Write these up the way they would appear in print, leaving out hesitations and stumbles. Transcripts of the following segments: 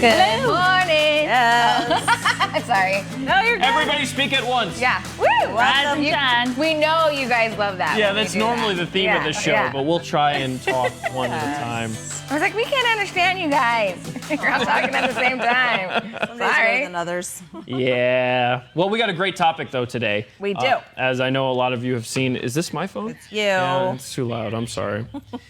Good morning. Yes. Sorry. No, you're good. Everybody speak at once. Yeah. Woo! Welcome, Jen. We know you guys love that. Yeah, when we that's do normally that. the theme of the show, yeah. but we'll try and talk one at a time. I was like, we can't understand you guys. You're all talking at the same time. Some days better Sorry. than others. Yeah. Well, we got a great topic, though, today. We do. As I know a lot of you have seen. Is this my phone? It's you. Yeah, it's too loud. I'm sorry.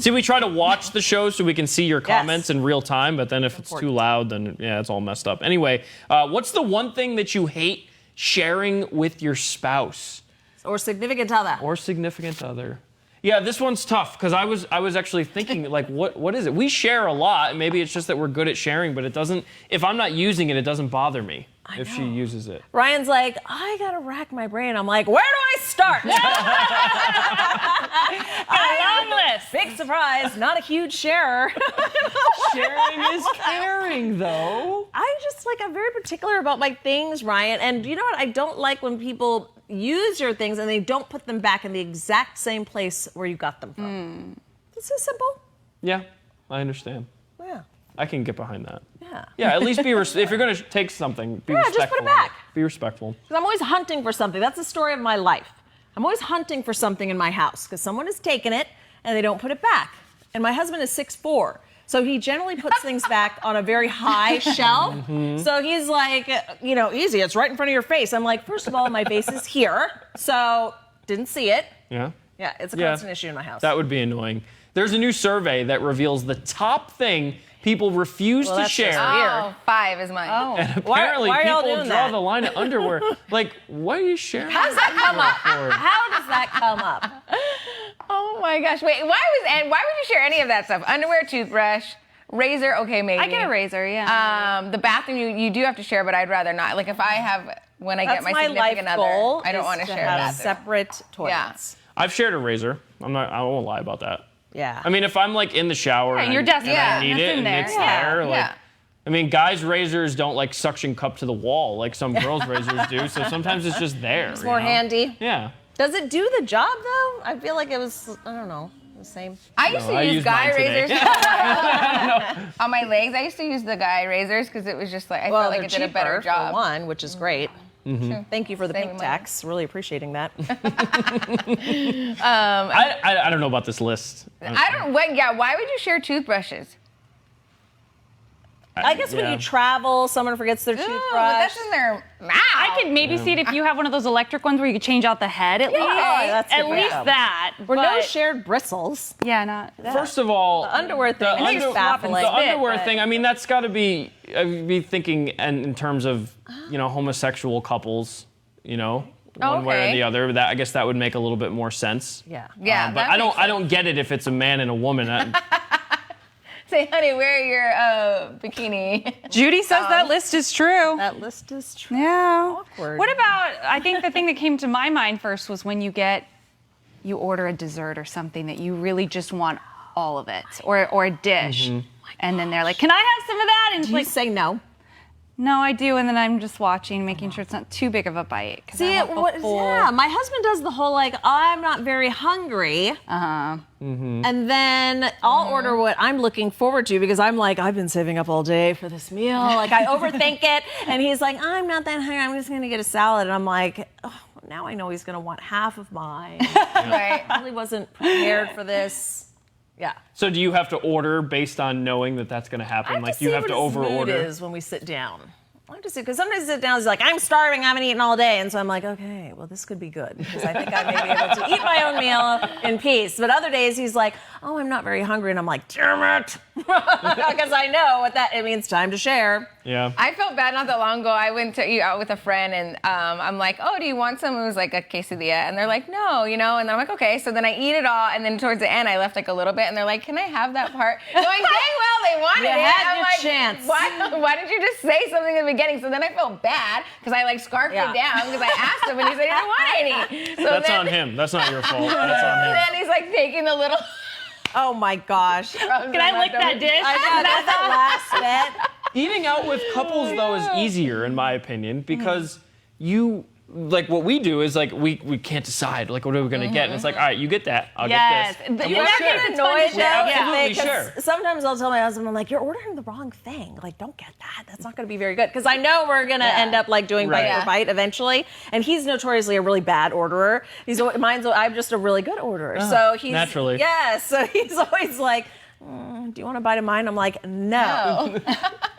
See, we try to watch the show so we can see your comments in real time, but then if it's too loud, then yeah, it's all messed up. Anyway, what's the one thing that you hate sharing with your spouse Or significant other. or significant other? Yeah, this one's tough because I was actually thinking like, what is it? We share a lot. Maybe it's just that we're good at sharing, but it doesn't. If I'm not using it, it doesn't bother me if she uses it. Ryan's like, I gotta rack my brain. I'm like, where do I start? Long list. Big surprise, not a huge sharer. Sharing is caring, though. I'm very particular about my things, Ryan. And you know what? I don't like when people use your things and they don't put them back in the exact same place where you got them from. This is simple. Yeah, I understand. Yeah. I can get behind that. Yeah. Yeah, at least if you're gonna take something, be just put it respectful. back. Be respectful. Because I'm always hunting for something. That's the story of my life. I'm always hunting for something in my house because someone has taken it and they don't put it back. And my husband is 6'4", so he generally puts things back on a very high shelf. So he's like, easy, it's right in front of your face. I'm like, first of all, my face is here, so didn't see it. Yeah. Yeah, it's a constant issue in my house. That would be annoying. There's a new survey that reveals the top thing people refuse to that's share. just Oh, 5 is mine. Oh. Apparently, why are y'all people doing draw that? the line at underwear. Like, what are you sharing? How does that come up? How does that come up? Oh my gosh. Wait, why would you share any of that stuff? Underwear, toothbrush, razor, okay, maybe. I get a razor, yeah. The bathroom you do have to share, but I'd rather not. Like if I have when I That's get my my life significant goal. other, I don't is want to share have that. separate toilets. I've shared a razor. I won't lie about that. Yeah. I mean, if I'm like in the shower Yeah, and, you're desperate. and I Yeah, need it's it in and there. it's Yeah, there, like, yeah. I mean, guys' razors don't like suction cup to the wall like some girls' razors do. So sometimes it's just there. It's more you know? handy. Yeah. Does it do the job though? I feel like it was, I don't know, the same. I used I to use used guy mine today. razors on my legs. I used to use the guy razors because it was just like I felt like they're it did a better cheaper, job. For one, which is great. Thank you for the Saving pink money. tax. Really appreciating that. I don't know about this list. Why would you share toothbrushes? I guess when Yeah. you travel, someone forgets their Ooh, toothbrush. but that's in their mouth. I could maybe see it if you have one of those electric ones where you could change out the head at least. that's At good. least Yeah. that. Or no but- shared bristles. Yeah, not that. First of all, The underwear thing the is under- baffling. The underwear but- thing, I mean, that's got to be, I'd be thinking in terms of, homosexual couples, one way or Okay. the other. That I guess that would make a little bit more sense. Yeah. Yeah, But that I don't, makes I don't get it if it's a man and a woman. Say, honey, wear your bikini. Judy says that list is true. That list is true. Yeah. Awkward. What about, I think the thing that came to my mind first was when you order a dessert or something that you really just want all of it, or a dish. And then they're like, can I have some of that? And it's Do you like, say no? no, I do. And then I'm just watching, making sure it's not too big of a bite. 'cause I want the full- My husband does the whole like, I'm not very hungry. And then I'll order what I'm looking forward to because I'm like, I've been saving up all day for this meal. Like I overthink it. And he's like, I'm not that hungry. I'm just going to get a salad. And I'm like, oh, now I know he's going to want half of mine. Right. I really wasn't prepared for this. Yeah. So do you have to order based on knowing that that's going to happen? Like you have to His mood over-order? is when we sit down. I have to see because sometimes I sit down, he's like, I'm starving, I haven't eaten all day, and so I'm like, okay, well this could be good because I think I may be able to eat my own meal in peace. But other days he's like, oh, I'm not very hungry, and I'm like, damn it, because I know what it means. Time to share. Yeah. I felt bad not that long ago. I went to eat out with a friend, and I'm like, oh, do you want some? It was like a quesadilla. And they're like, no, And I'm like, okay. So then I eat it all, and then towards the end, I left like a little bit, and they're like, can I have that part? Knowing dang well they wanted You it. had I'm your like, chance. Why did you just say something in the beginning? So then I felt bad, because I like scarfed Yeah. it down, because I asked him, and he said he didn't want any. So That's then, on him. That's not your fault. That's on him. then he's like taking the little... Oh my gosh. Can I lick that dish? I know, that's the last bit. Eating out with couples, though, is easier, in my opinion, because you like what we do is like we can't decide like what are we gonna get, and it's like, all right, you get that, I'll Yes. get this. You're And not we're getting good. annoyed though, We're absolutely because sure. sometimes I'll tell my husband, I'm like, you're ordering the wrong thing. Like, don't get that. That's not going to be very good. Because I know we're going to end up like doing bite Right. for bite eventually. And he's notoriously a really bad orderer. I'm just a really good orderer. So he's naturally. Yeah. So he's always like, do you want a bite of mine? I'm like, no.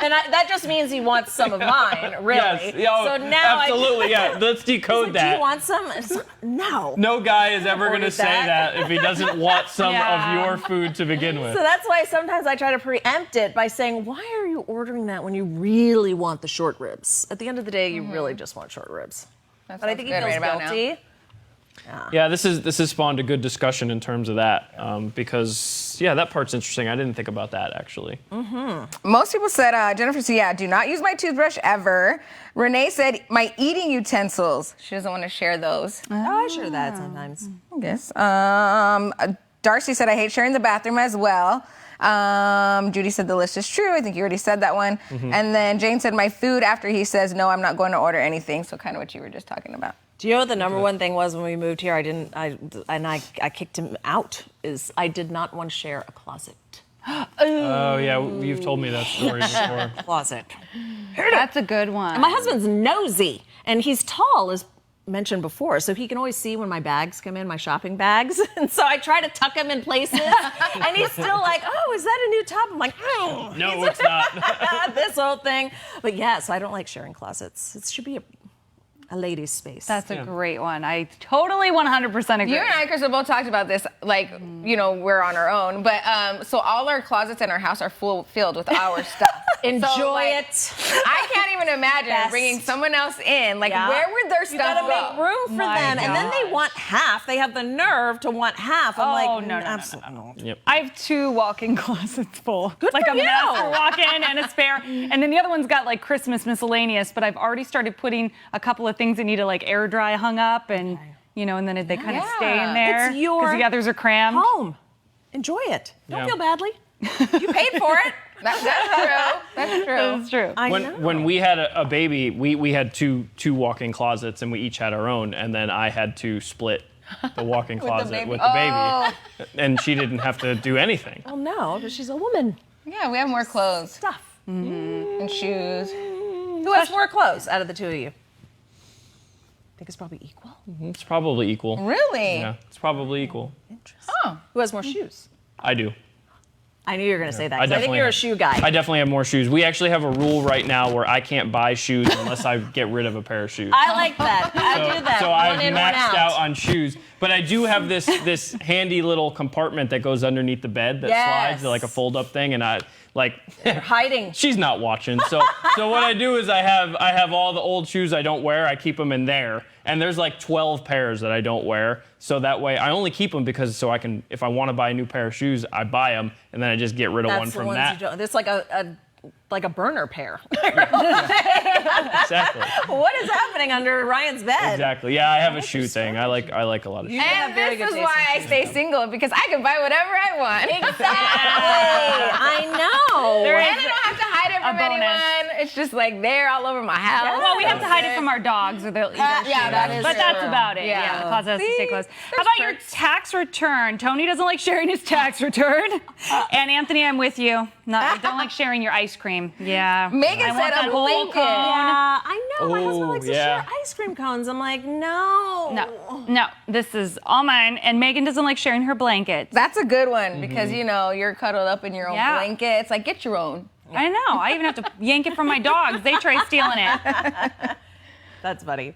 And that just means he wants some of mine, really. Yes. Yeah, So now absolutely. Yeah. Let's decode Do that. you want some? It's like, no. No guy is ever going to Ordered say that. that if he doesn't want some Yeah. of your food to begin with. So that's why sometimes I try to preempt it by saying, why are you ordering that when you really want the short ribs? At the end of the day, you really just want short ribs. But I think he feels guilty. Yeah, this has spawned a good discussion in terms of that, because that part's interesting. I didn't think about that actually. Most people said, Jennifer said, yeah, do not use my toothbrush ever. Renee said, my eating utensils. She doesn't want to share those. Oh, I share that sometimes. I guess. Darcy said, I hate sharing the bathroom as well. Judy said the list is true. I think you already said that one. And then Jane said, my food after he says, no, I'm not going to order anything. So kind of what you were just talking about. Do you know what the number one thing was when we moved here? I kicked him out. Is I did not want to share a closet. Oh yeah, you've told me that story before. Closet. That's a good one. My husband's nosy, and he's tall, as mentioned before, so he can always see when my bags come in, my shopping bags. And so I try to tuck him in places, and he's still like, oh, is that a new top? I'm like, oh. No, it's not. This whole thing. But yeah, so I don't like sharing closets. It should be a lady's space. That's a great one. I totally 100% agree. You and I, Crystal, both talked about this, like, we're on our own. But so all our closets in our house are filled with our stuff. Enjoy like, it. I can't even imagine Best. bringing someone else in. Like, Yeah. where would their You stuff gotta go? make room for My them, and then they gosh. want half. They have the nerve to want half. I'm Oh, like, no. absolutely not. Yep. I have 2 walk-in closets full. Good like for a you. master walk-in and a spare. And then the other one's got like Christmas miscellaneous, but I've already started putting a couple of things that need to like air dry hung up, and and then they kind of stay in there. It's your because the others are crammed. Home. Enjoy it. Don't Yeah. feel badly. You paid for it. That's true. That's true. That's true. I know. When we had a baby, we had two walk-in closets, and we each had our own, and then I had to split the walk-in closet baby. with the baby, and she didn't have to do anything. Well, no, but she's a woman. Yeah, we have more clothes Stuff. and shoes. Who has more clothes out of the two of you? Think it's probably equal. It's probably equal. Really? Yeah, it's probably equal. Interesting. Who has more shoes? I do. I knew you were going to say that. I 'cause I think definitely you're a have- shoe guy. I definitely have more shoes. We actually have a rule right now where I can't buy shoes unless I get rid of a pair of shoes. I like that. I do that. So One I've in, one maxed out on shoes, but I do have this handy little compartment that goes underneath the bed that Yes. slides like a fold-up thing, and I like. Hiding. She's not watching, so what I do is I have all the old shoes I don't wear. I keep them in there, and there's like 12 pairs that I don't wear. So that way, I only keep them because so I can, if I want to buy a new pair of shoes, I buy them, and then I just get rid of That's one the from ones that. you don't. It's like a burner pair. Exactly. What is happening under Ryan's bed? Exactly. Yeah, I have a shoe thing. I like a lot of shoes. have And very this good is taste why in I shoes, stay though. single, because I can buy whatever I want. Exactly. I know. There And is I don't have to hide it from bonus. anyone. It's just like there all over my house. Well, we have to hide it from our dogs, or they'll eat our yeah, shit. that is But that's true. about it. Yeah. Yeah, the closet has to stay See? closed. How There's about your perks. tax return? Tony doesn't like sharing his tax return. And Anthony, I'm with you. I don't like sharing your ice cream. Yeah. Megan I said want a that whole blanket. cone. Yeah, I know. My husband Oh, likes to yeah. share ice cream cones. I'm like, no. No, this is all mine. And Megan doesn't like sharing her blankets. That's a good one because you're cuddled up in your own Yeah. blanket. It's like get your own. I know. I even have to yank it from my dogs. They try stealing it. That's funny.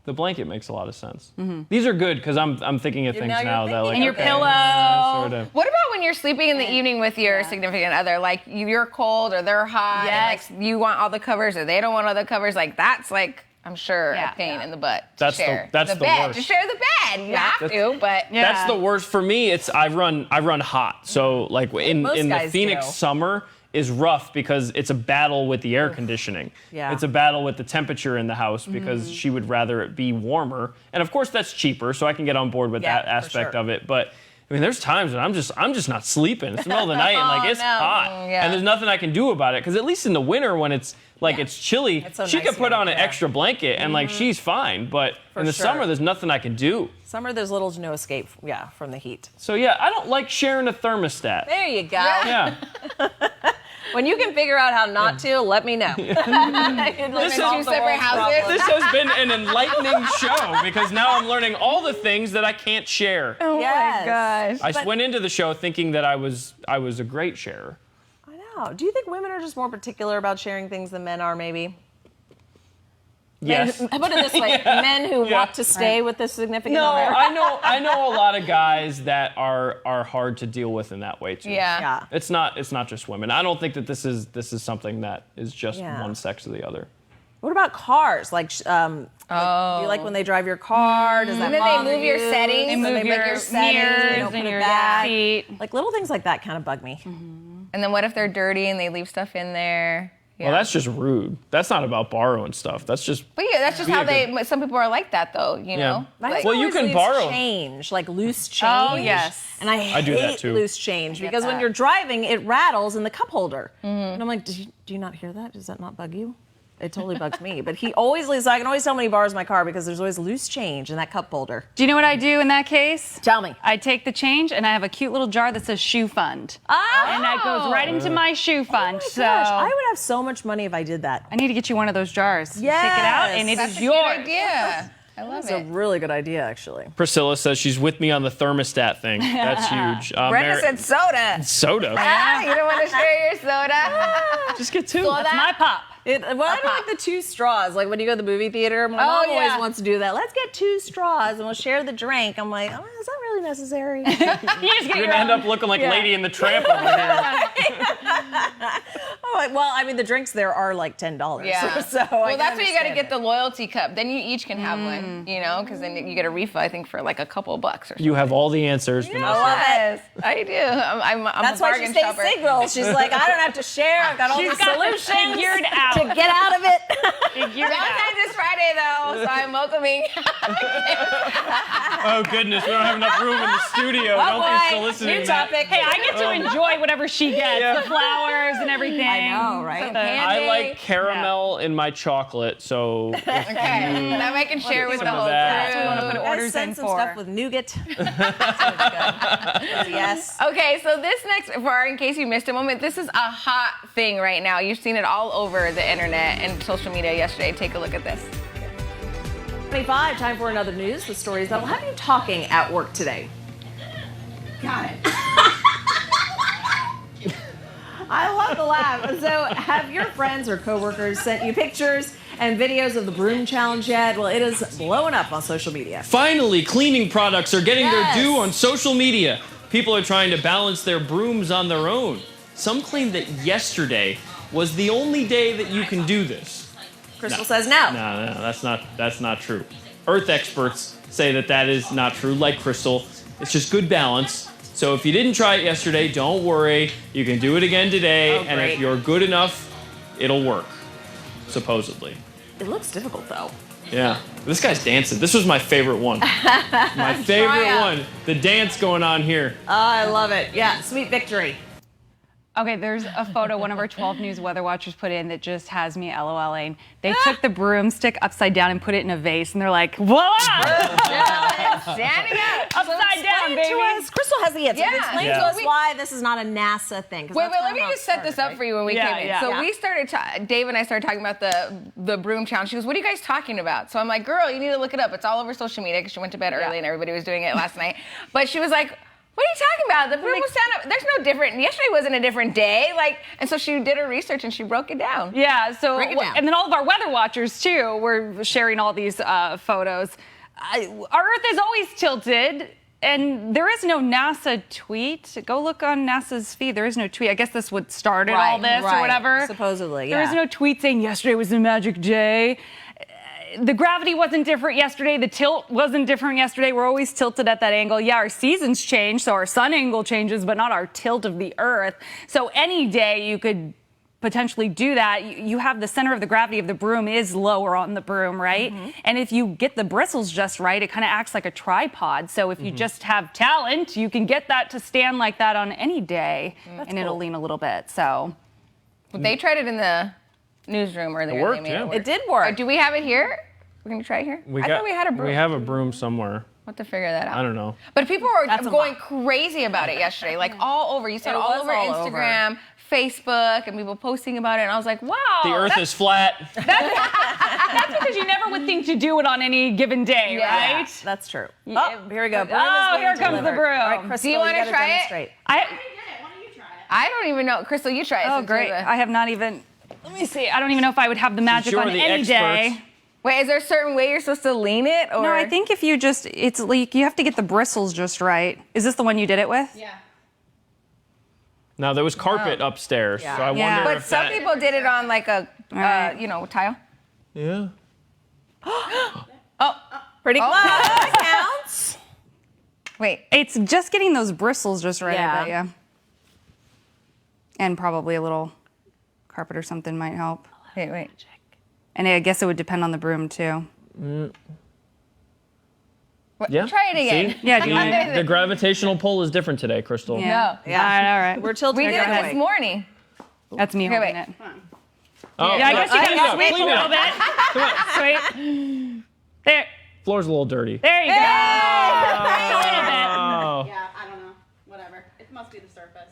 The blanket makes a lot of sense. These are good because I'm thinking of things now you're now that like And your okay, pillow. sort of. What about when you're sleeping in the evening with your significant other? Like you're cold or they're hot. Yes. And like you want all the covers or they don't want all the covers. Like that's like I'm sure Yeah. a pain in the butt. That's to the- share. that's the bed. worst. To share the bed. You have to, but Yeah. That's the worst for me. It's I run hot. So like in Most the guys Phoenix do. summer is rough because it's a battle with the air conditioning. Yeah. It's a battle with the temperature in the house because she would rather it be warmer. And of course that's cheaper, so I can get on board with Yeah, that for aspect sure. of it. But I mean, there's times when I'm just not sleeping. It's the middle of the night and like it's no. hot, Yeah. and there's nothing I can do about it. Because at least in the winter when it's like it's chilly, It's so she nice could put here, on an yeah. extra blanket and like she's fine. But in the sure. summer, there's nothing I can do. Summer, there's little to no escape, from the heat. So yeah, I don't like sharing a thermostat. There you go. Yeah. When you can figure out how not to, let me know. Live in 2 separate houses. This has been an enlightening show because now I'm learning all the things that I can't share. Oh Yes. my gosh. I went into the show thinking that I was a great sharer. I know. Do you think women are just more particular about sharing things than men are, maybe? Yes. Men, put it this way, men who want to stay with a significant No, other. I know a lot of guys that are hard to deal with in that way too. Yeah. It's not just women. I don't think that this is something that is just Yeah. one sex or the other. What about cars? Like, do you like when they drive your car? Does that And then they bother move your you? settings. They and move they your make your settings. mirrors They don't and put it your back. seat. Like little things like that kind of bug me. And then what if they're dirty and they leave stuff in there? Yeah. Well, that's just rude. That's not about borrowing stuff. That's just But yeah, that's just Be how a good- some people are like that though, you know? My Like, Well, you always can leaves borrow. change, like loose change. Oh, yes. And I hate do that too. loose change because when that. you're driving, it rattles in the cup holder. And I'm like, do you not hear that? Does that not bug you? It totally bugs me. But he always leaves. I can always tell when he borrows my car because there's always loose change in that cup holder. Do you know what I do in that case? Tell me. I take the change and I have a cute little jar that says shoe fund. Ah! And that goes right into my shoe fund. Oh my so gosh, I would have so much money if I did that. I need to get you one of those jars. Take it out and it that's is a cute yours. idea. I love That's a it. really good idea, actually. Priscilla says she's with me on the thermostat thing. That's huge. Brenda said soda. soda. Ah, you don't want to share your soda? Just get two. That's my pop. I don't like the 2 straws. Like when you go to the movie theater, my mom yeah. always wants to do that. Let's get 2 straws and we'll share the drink. I'm like, oh, is that really necessary? You just get You're your gonna end own. up looking like Lady in the Tramp over here. Well, I mean, the drinks there are like $10. Yeah. So Well, that's why you got to get the loyalty cup. Then you each can have Mm. one, you know, because then you get a refill, I think, for like a couple bucks or something. You have all the answers, Vanessa. Yes, I do. I'm That's a why she bargain stays shopper. single. She's like, I don't have to share. I've got all She's the got this solutions figured out. to get out of it. Figured it out. Valentine's is Friday though, so I'm welcoming. Oh goodness, we don't have enough room in the studio. Don't be soliciting New that. topic. Hey, I get to enjoy whatever she gets, the flowers and everything. I know, right? I like caramel in my chocolate, so Okay, that I can share with the some of whole that. crew. We wanna put Guys, orders send in some for. stuff with nougat. Yes. Okay, so this next part, in case you missed a moment, this is a hot thing right now. You've seen it all over the internet and social media yesterday. Take a look at this. 25, time for another news. The stories that will have you talking at work today. Got it. I love the laugh. So, have your friends or coworkers sent you pictures and videos of the broom challenge yet? Well, it is blowing up on social media. finally cleaning products are getting Yes. their due on social media. People are trying to balance their brooms on their own. Some claim that yesterday was the only day that you can do this. Crystal says no. No, that's not true. Earth experts say that is not true. Like Crystal, it's just good balance. So if you didn't try it yesterday, don't worry. You can do it again today, Oh, and great. if you're good enough, it'll work. Supposedly. It looks difficult, though. Yeah. This guy's dancing. This was my favorite one. My favorite out. one. The dance going on here. I love it. Yeah, sweet victory. Okay, there's a photo one of our 12 News weather watchers put in that just has me LOLing. They took the broomstick upside down and put it in a vase, and they're like, voila! Standing up. Upside down, Explain baby. to us. Crystal has the answer. Yeah. Explain Yeah. to us why this is not a NASA thing. 'cause Wait, that's let kinda me how just it set this started, up for you when we Yeah, came in. yeah. So Yeah. we started, Dave and I started talking about the broom challenge. She goes, what are you guys talking about? So I'm like, girl, you need to look it up. It's all over social media because she went to bed early and everybody was doing it last night. But she was like, what are you talking about? The broom was stand up. There's no different. Yesterday wasn't a different day. And so she did her research and she broke it down. Yeah, so, Break it down. and then all of our weather watchers, too, were sharing all these photos. Our Earth is always tilted. And there is no NASA tweet. Go look on NASA's feed. There is no tweet. I guess this would start all Right, this right. or whatever. Supposedly, There is yeah. no tweet saying yesterday was a magic day. The gravity wasn't different yesterday. The tilt wasn't different yesterday. We're always tilted at that angle. Yeah, our seasons change, so our sun angle changes, but not our tilt of the Earth. So any day you could potentially do that, you have the center of the gravity of the broom is lower on the broom, right? And if you get the bristles just right, it kind of acts like a tripod. So if you just have talent, you can get that to stand like that on any day, and it'll lean a little bit. So They tried it in the newsroom earlier. It worked, They made yeah. it work. It did work. Do we have it here? We're gonna try it here. I thought we had a broom. We have a broom somewhere. We'll have to figure that out. I don't know. But people were That's a going lot. crazy about it yesterday, like all over. You saw it It all was over all over. Instagram, Facebook, and people posting about it. And I was like, wow. The Earth is flat. that's because you never would think to do it on any given day, Yeah. right? That's true. Oh, here we go. Broom is Oh, being here comes the delivered. broom. All right, Crystal, Do you wanna gotta try it? demonstrate. I don't even know. Crystal, you try it. Oh, since you're great. the- I have not even, let me see. I don't even know if I would have the magic you're on the any day. expert. Wait, is there a certain way you're supposed to lean it? Or? No, I think if you just, it's like, you have to get the bristles just right. Is this the one you did it with? Yeah. Now there was carpet upstairs, so I wonder Yeah. But if some that. people did it on like a, Right. tile. Yeah. Oh, Pretty close. Okay. Counts. wait. It's just getting those bristles just right, Yeah. I bet, yeah. And probably a little carpet or something might help. Wait. And I guess it would depend on the broom too. Yeah. Try it again. See? Yeah, do you want me The gravitational pull is different today, Crystal. Yeah. No. Yeah. All right. We're tilting. We did our it way. this morning. That's me Okay, holding wait. it. Oh, Yeah, I guess you clean it gotta up, sweep a clean it little up. bit. Come on. Sweep. There. Floor's a little dirty. There you go. A little Oh. Yeah, I don't know. Whatever. It must be the surface.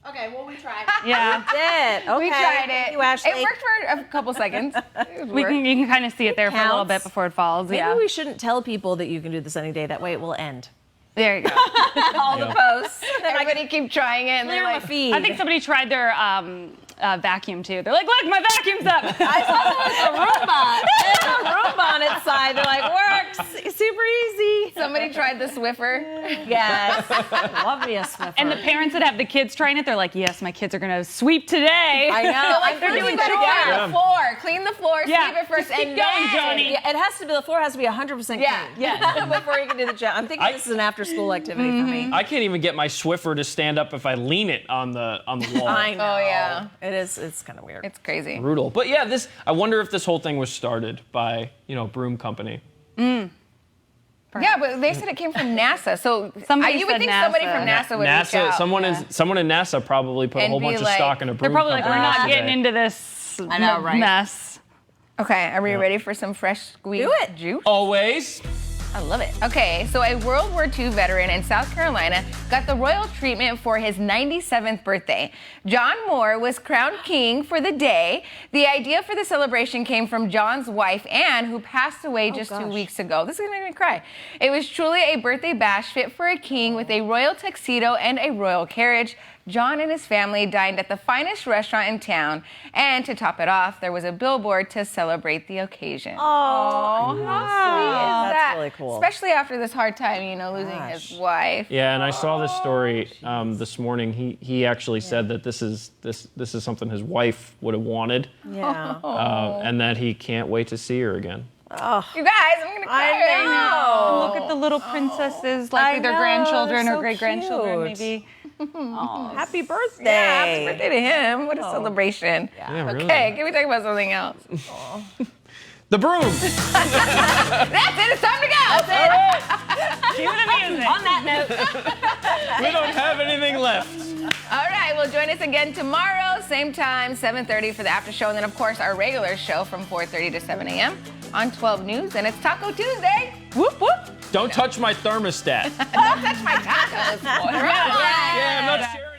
Okay, well, we tried. bit. Yeah. Did. Okay. We tried it. Thank you, Ashley. It worked for a couple seconds. You can kind of see it there for a little counts. bit before it falls. Maybe Yeah. we shouldn't tell people that you can do this any day. That way it will end. There you go. All the posts. Everybody keep trying it, and they're Clear my like, feed. I think somebody tried their vacuum too. They're like, look, my vacuum's up. a Roomba. There's a Roomba on its side. They're like, works. Super easy. somebody tried the Swiffer. Yes. Love me a Swiffer. And the parents that have the kids trying it, they're like, yes, my kids are going to sweep today. I know. Like, They're first doing you gotta chores. clean the floor. Clean the floor, Yeah. sweep it first, Just keep and going, then Johnny. Yeah, it has to be. The floor has to be 100% clean. Yeah. Before you can do the job. I'm thinking this is an after-school activity for me. I can't even get my Swiffer to stand up if I lean it on the wall. I know. Oh, yeah. It is. It's kind of weird. It's crazy. Brutal. But yeah, I wonder if this whole thing was started by, broom company. Yeah, but they said it came from NASA. So Somebody you would said think somebody NASA. from NASA would reach out. Someone in NASA probably put a And whole be bunch of like- stock in a broom They're probably like, we're company not yesterday. getting into this I know, right? mess. Okay, are we ready for some fresh squeezed Do it. juice? Always. I love it. Okay, so a World War II veteran in South Carolina got the royal treatment for his 97th birthday. John Moore was crowned king for the day. The idea for the celebration came from John's wife, Anne, who passed away just 2 weeks ago. This is gonna make me cry. It was truly a birthday bash fit for a king with a royal tuxedo and a royal carriage. John and his family dined at the finest restaurant in town, and to top it off, there was a billboard to celebrate the occasion. Oh, how sweet is that? That's really cool. Especially after this hard time, losing his wife. Yeah, and I saw this story this morning. He actually said that this is something his wife would have wanted, Yeah. and that he can't wait to see her again. You guys, I'm gonna cry I right now. know. Look at the little princesses, likely I their know, grandchildren they're or so great-grandchildren, cute. maybe. Happy birthday. Yeah, happy birthday to him. What a celebration. Yeah, really. Okay, can we talk about something else? The broom. That's it, it's time to go. Cue the music. On that note. We don't have anything left. All right, well, join us again tomorrow, same time, 7:30 for the after show. And then, of course, our regular show from 4:30 to 7 a.m. on 12 News. And it's Taco Tuesday. Whoop, whoop. Don't touch my thermostat. Don't touch my tacos. Yeah, I'm not sharing.